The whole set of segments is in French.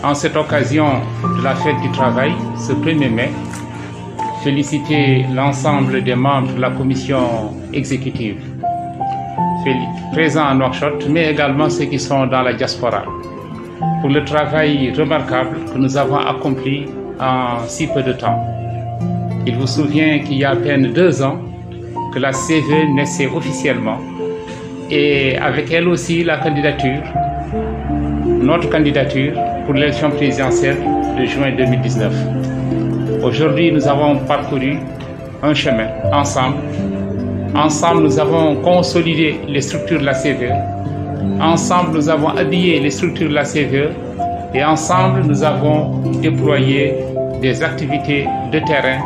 en cette occasion de la fête du travail, ce 1er mai, féliciter l'ensemble des membres de la commission exécutive présents à Nouakchott, mais également ceux qui sont dans la diaspora, pour le travail remarquable que nous avons accompli en si peu de temps. Il vous souvient qu'il y a à peine 2 ans que la CVE naissait officiellement, et avec elle aussi la candidature, notre candidature pour l'élection présidentielle de juin 2019. Aujourd'hui, nous avons parcouru un chemin ensemble. Ensemble, nous avons consolidé les structures de la CVE. Ensemble, nous avons habillé les structures de la CVE. Et ensemble, nous avons déployé des activités de terrain.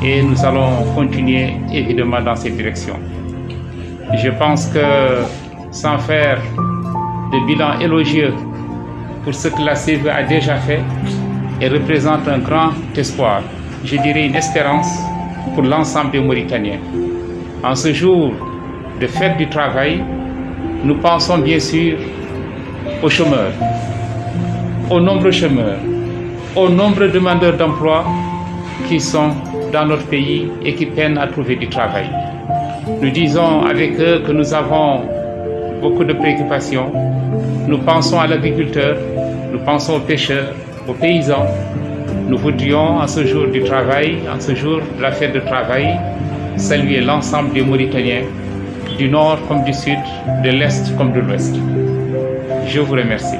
Et nous allons continuer évidemment dans cette direction. Je pense que sans faire de bilan élogieux pour ce que la CVE a déjà fait, elle représente un grand espoir, je dirais une espérance pour l'ensemble des Mauritaniens. En ce jour de fête du travail, nous pensons bien sûr aux chômeurs, aux nombreux chômeurs, aux nombreux demandeurs d'emploi qui sont dans notre pays et qui peinent à trouver du travail. Nous disons avec eux que nous avons beaucoup de préoccupations. Nous pensons à l'agriculteur, nous pensons aux pêcheurs, aux paysans. Nous voudrions, en ce jour du travail, en ce jour de la fête de travail, saluer l'ensemble des Mauritaniens, du nord comme du sud, de l'est comme de l'ouest. Je vous remercie.